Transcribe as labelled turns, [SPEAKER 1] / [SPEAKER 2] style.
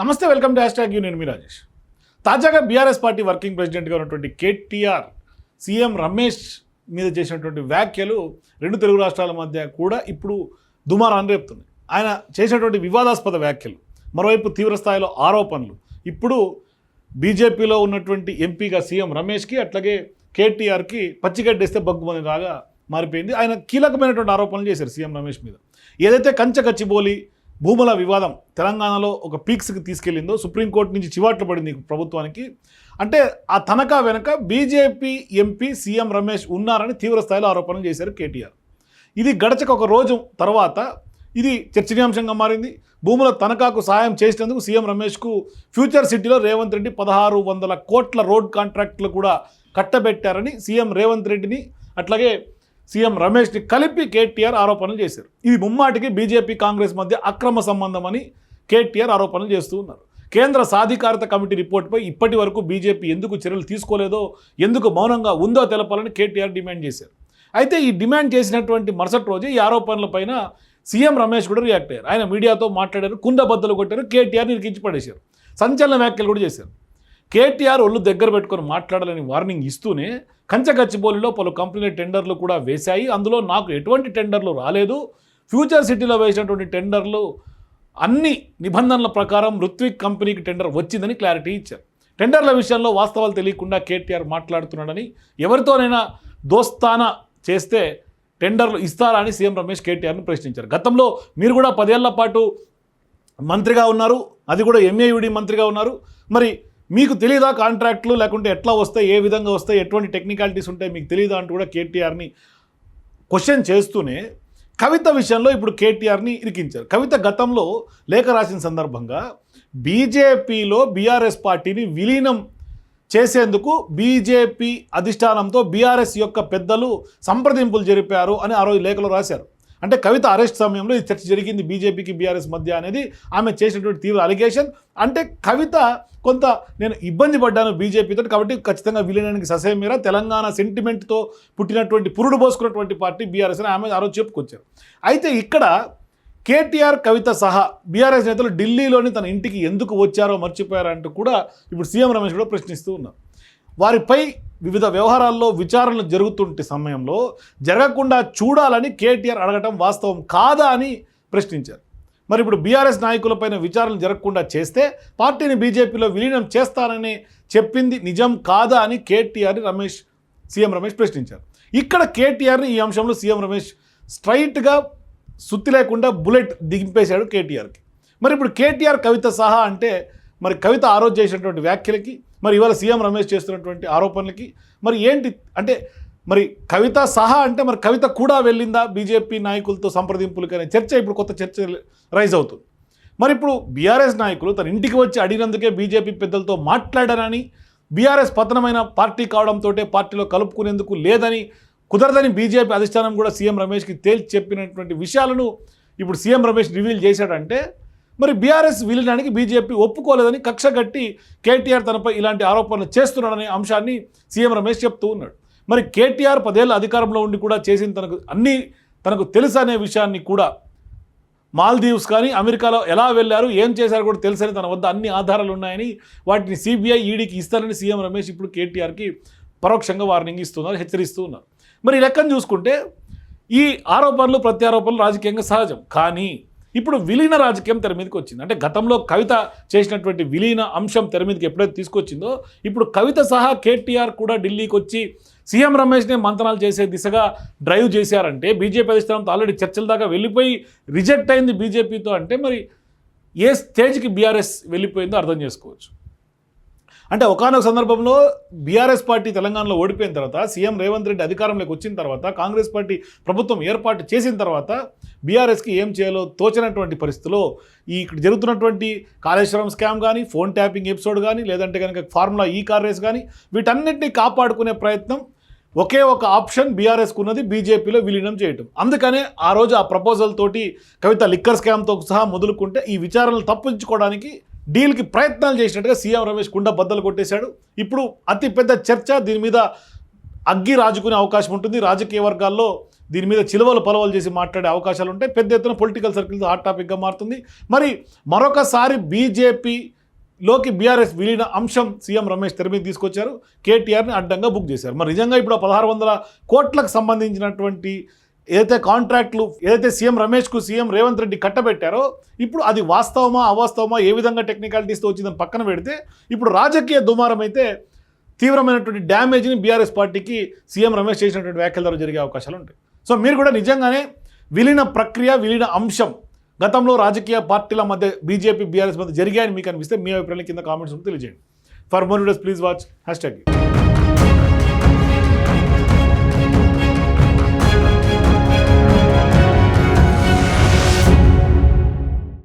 [SPEAKER 1] నమస్తే, welcome to hash tag you. నేను మీ రాజేష్. తాజాగా బీఆర్ఎస్ పార్టీ వర్కింగ్ ప్రెసిడెంట్గా ఉన్నటువంటి కేటీఆర్ సీఎం రమేష్ మీద చేసినటువంటి వ్యాఖ్యలు రెండు తెలుగు రాష్ట్రాల మధ్య కూడా ఇప్పుడు దుమారాన్ని రేపుతున్నాయి. ఆయన చేసినటువంటి వివాదాస్పద వ్యాఖ్యలు, మరోవైపు తీవ్రస్థాయిలో ఆరోపణలు ఇప్పుడు బీజేపీలో ఉన్నటువంటి ఎంపీగా సీఎం రమేష్కి, అట్లాగే కేటీఆర్కి పచ్చిగడ్డేస్తే బగ్గుమని రాగా మారిపోయింది. ఆయన కీలకమైనటువంటి ఆరోపణలు చేశారు సీఎం రమేష్ మీద. ఏదైతే కంచకచ్చిబోలి భూముల వివాదం తెలంగాణలో ఒక పీక్స్కి తీసుకెళ్లిందో, సుప్రీంకోర్టు నుంచి చివాట్లు పడింది ప్రభుత్వానికి. అంటే ఆ తనఖా వెనక బీజేపీ ఎంపీ సీఎం రమేష్ ఉన్నారని తీవ్రస్థాయిలో ఆరోపణలు చేశారు కేటీఆర్. ఇది గడచక ఒక రోజు తర్వాత ఇది చర్చనీయాంశంగా మారింది. భూముల తనఖాకు సాయం చేసినందుకు సీఎం రమేష్కు ఫ్యూచర్ సిటీలో రేవంత్ రెడ్డి 1600 కోట్ల రోడ్ కాంట్రాక్టులు కూడా కట్టబెట్టారని సీఎం రేవంత్ రెడ్డిని అట్లాగే సీఎం రమేష్ని కలిపి కేటీఆర్ ఆరోపణలు చేశారు. ఇది ముమ్మాటికి బీజేపీ కాంగ్రెస్ మధ్య అక్రమ సంబంధం అని కేటీఆర్ ఆరోపణలు చేస్తూ ఉన్నారు. కేంద్ర సాధికారత కమిటీ రిపోర్టుపై ఇప్పటి వరకు బీజేపీ ఎందుకు చర్యలు తీసుకోలేదో, ఎందుకు మౌనంగా ఉందో తెలపాలని కేటీఆర్ డిమాండ్ చేశారు. అయితే ఈ డిమాండ్ చేసినటువంటి మరుసటి రోజే ఈ ఆరోపణలపైన సీఎం రమేష్ కూడా రియాక్ట్ అయ్యారు. ఆయన మీడియాతో మాట్లాడారు, కుండబద్దలు కొట్టారు, కేటీఆర్ నిరికించి పడేశారు, సంచలన వ్యాఖ్యలు కూడా చేశారు. కేటీఆర్ ఒళ్ళు దగ్గర పెట్టుకొని మాట్లాడాలని వార్నింగ్ ఇస్తూనే కంచగచ్చిబౌలిలో పలు కంపెనీల టెండర్లు కూడా వేశాయి, అందులో నాకు ఎటువంటి టెండర్లు రాలేదు, ఫ్యూచర్ సిటీలో వేసినటువంటి టెండర్లు అన్ని నిబంధనల ప్రకారం రుత్విక్ కంపెనీకి టెండర్ వచ్చిందని క్లారిటీ ఇచ్చారు. టెండర్ల విషయంలో వాస్తవాలు తెలియకుండా కేటీఆర్ మాట్లాడుతున్నాడని, ఎవరితోనైనా దోస్తానా చేస్తే టెండర్లు ఇస్తారా అని సీఎం రమేష్ కేటీఆర్ని ప్రశ్నించారు. గతంలో మీరు కూడా 10 ఏళ్ల పాటు మంత్రిగా ఉన్నారు, అది కూడా ఎంఏయుడి మంత్రిగా ఉన్నారు, మరి మీకు తెలియదా కాంట్రాక్టులు, లేకుంటే ఎట్లా వస్తాయి, ఏ విధంగా వస్తాయి, ఎటువంటి టెక్నికాలిటీస్ ఉంటాయి మీకు తెలియదా అంటూ కూడా కేటీఆర్ని క్వశ్చన్ చేస్తూనే కవిత విషయంలో ఇప్పుడు కేటీఆర్ని ఇరికించారు. కవిత గతంలో లేఖ రాసిన సందర్భంగా బీజేపీలో బీఆర్ఎస్ పార్టీని విలీనం చేసేందుకు బీజేపీ అధిష్టానంతో బీఆర్ఎస్ యొక్క పెద్దలు సంప్రదింపులు జరిపారు అని ఆ రోజు లేఖలో రాశారు. అంటే కవిత అరెస్ట్ సమయంలో ఈ చర్చ జరిగింది బీజేపీకి బీఆర్ఎస్ మధ్య అనేది ఆమె చేసినటువంటి తీవ్ర అలిగేషన్. అంటే కవిత కొంత నేను ఇబ్బంది పడ్డాను బీజేపీతో, కాబట్టి ఖచ్చితంగా విలీనానికి ససేమిరా తెలంగాణ సెంటిమెంట్తో పుట్టినటువంటి పురుడు పోసుకున్నటువంటి పార్టీ బీఆర్ఎస్ అని ఆమె ఆ రోజు చెప్పుకొచ్చారు. అయితే ఇక్కడ కేటీఆర్ కవిత సహా బీఆర్ఎస్ నేతలు ఢిల్లీలోని తన ఇంటికి ఎందుకు వచ్చారో మర్చిపోయారంటూ కూడా ఇప్పుడు సీఎం రమేష్ కూడా ప్రశ్నిస్తూ ఉన్నారు. వారిపై వివిధ వ్యవహారాల్లో విచారణలు జరుగుతుంటే సమయంలో జరగకుండా చూడాలని కేటీఆర్ అడగటం వాస్తవం కాదా అని ప్రశ్నించారు. మరి ఇప్పుడు బీఆర్ఎస్ నాయకులపైన విచారణలు జరగకుండా చేస్తే పార్టీని బీజేపీలో విలీనం చేస్తానని చెప్పింది నిజం కాదా అని సీఎం రమేష్ ప్రశ్నించారు. ఇక్కడ కేటీఆర్ని ఈ అంశంలో సీఎం రమేష్ స్ట్రైట్గా సుత్తి లేకుండా బుల్లెట్ దింపేశాడు కేటీఆర్కి. మరి ఇప్పుడు కేటీఆర్ కవిత సహా అంటే మరి కవిత ఆ రోజు చేసినటువంటి వ్యాఖ్యలకి, మరి ఇవాళ సీఎం రమేష్ చేస్తున్నటువంటి ఆరోపణలకి మరి ఏంటి అంటే, మరి కవిత సహా అంటే మరి కవిత కూడా వెళ్ళిందా బీజేపీ నాయకులతో సంప్రదింపులకి అనే చర్చ ఇప్పుడు కొత్త చర్చ రైజ్ అవుతుంది. మరి ఇప్పుడు బీఆర్ఎస్ నాయకులు తన ఇంటికి వచ్చి అడిగినందుకే బీజేపీ పెద్దలతో మాట్లాడారని, బీఆర్ఎస్ పతనమైన పార్టీ కావడంతో పార్టీలో కలుపుకునేందుకు లేదని, కుదరదని బీజేపీ అధిష్టానం కూడా సీఎం రమేష్కి తేల్చి చెప్పినటువంటి విషయాలను ఇప్పుడు సీఎం రమేష్ రివీల్ చేశాడంటే, మరి బీఆర్ఎస్ విలీనానికి బీజేపీ ఒప్పుకోలేదని కక్ష కట్టి కేటీఆర్ తనపై ఇలాంటి ఆరోపణలు చేస్తున్నాడనే అంశాన్ని సీఎం రమేష్ చెప్తూ ఉన్నాడు. మరి కేటీఆర్ 10 ఏళ్ళ అధికారంలో ఉండి కూడా చేసిన తనకు తెలుసు అనే విషయాన్ని కూడా, మాల్దీవ్స్ కానీ అమెరికాలో ఎలా వెళ్ళారు, ఏం చేశారు కూడా తెలుసని, తన వద్ద అన్ని ఆధారాలు ఉన్నాయని, వాటిని సిబిఐ ఈడీకి ఇస్తారని సీఎం రమేష్ ఇప్పుడు కేటీఆర్కి పరోక్షంగా వార్నింగ్ ఇస్తున్నారు, హెచ్చరిస్తూ ఉన్నారు. మరి ఈ లెక్కను చూసుకుంటే ఈ ఆరోపణలు ప్రత్యారోపణలు రాజకీయంగా సహజం, కానీ ఇప్పుడు విలీన రాజకీయం తెర మీదకి వచ్చింది. అంటే గతంలో కవిత చేసినటువంటి విలీన అంశం తెర మీదకి ఎప్పుడైతే తీసుకొచ్చిందో, ఇప్పుడు కవిత సహా కేటీఆర్ కూడా ఢిల్లీకి వచ్చి సీఎం రమేష్నే మంతనాలు చేసే దిశగా డ్రైవ్ చేశారంటే, బీజేపీ అధిష్టానంతో ఆల్రెడీ చర్చల దాకా వెళ్ళిపోయి రిజెక్ట్ అయింది బీజేపీతో అంటే, మరి ఏ స్టేజ్కి బీఆర్ఎస్ వెళ్ళిపోయిందో అర్థం చేసుకోవచ్చు. అంటే ఒకానొక సందర్భంలో బీఆర్ఎస్ పార్టీ తెలంగాణలో ఓడిపోయిన తర్వాత, సీఎం రేవంత్ రెడ్డి అధికారంలోకి వచ్చిన తర్వాత, కాంగ్రెస్ పార్టీ ప్రభుత్వం ఏర్పాటు చేసిన తర్వాత బీఆర్ఎస్కి ఏం చేయాలో తోచినటువంటి పరిస్థితిలో ఇక్కడ జరుగుతున్నటువంటి కాళేశ్వరం స్కామ్ కానీ, ఫోన్ ట్యాపింగ్ ఎపిసోడ్ కానీ, లేదంటే కనుక ఫార్ములా ఈ కార్ రేస్ కానీ, వీటన్నిటిని కాపాడుకునే ప్రయత్నం ఒకే ఒక ఆప్షన్ బీఆర్ఎస్కు ఉన్నది, బీజేపీలో విలీనం చేయటం. అందుకనే ఆ రోజు ఆ ప్రపోజల్ తోటి కవిత లిక్కర్ స్కామ్తో సహా మొదలుకుంటే ఈ విచారణలు తప్పించుకోవడానికి డీల్కి ప్రయత్నాలు చేసినట్టుగా సీఎం రమేష్ కుండ బద్దలు కొట్టేశాడు. ఇప్పుడు అతిపెద్ద చర్చ దీని మీద అగ్గి రాజుకునే అవకాశం ఉంటుంది. రాజకీయ వర్గాల్లో దీని మీద చిలువలు పొలవలు చేసి మాట్లాడే అవకాశాలు ఉంటాయి. పెద్ద ఎత్తున పొలిటికల్ సర్కిల్స్ హాట్ టాపిక్గా మారుతుంది. మరి మరొకసారి బీజేపీలోకి బీఆర్ఎస్ విలీన అంశం సీఎం రమేష్ తెర మీద తీసుకొచ్చారు. కేటీఆర్ని అడ్డంగా బుక్ చేశారు. మరి నిజంగా ఇప్పుడు 1600 కోట్లకు సంబంధించినటువంటి ఏదైతే కాంట్రాక్ట్లు ఏదైతే సీఎం రమేష్కు సీఎం రేవంత్ రెడ్డి కట్టబెట్టారో ఇప్పుడు అది వాస్తవమా అవాస్తవమా ఏ విధంగా టెక్నికాలిటీస్తో వచ్చిందని పక్కన పెడితే ఇప్పుడు రాజకీయ దుమారం అయితే తీవ్రమైనటువంటి డ్యామేజ్ని బీఆర్ఎస్ పార్టీకి సీఎం రమేష్ చేసినటువంటి వ్యాఖ్యల ద్వారా జరిగే అవకాశాలు ఉంటాయి. సో మీరు కూడా నిజంగానే విలీన ప్రక్రియ విలీన అంశం గతంలో రాజకీయ పార్టీల మధ్య బీజేపీ బీఆర్ఎస్ మధ్య జరిగాయని మీకు అనిపిస్తే మీ అభిప్రాయాల కింద కామెంట్స్ తెలియజేయండి. For more videos please watch #.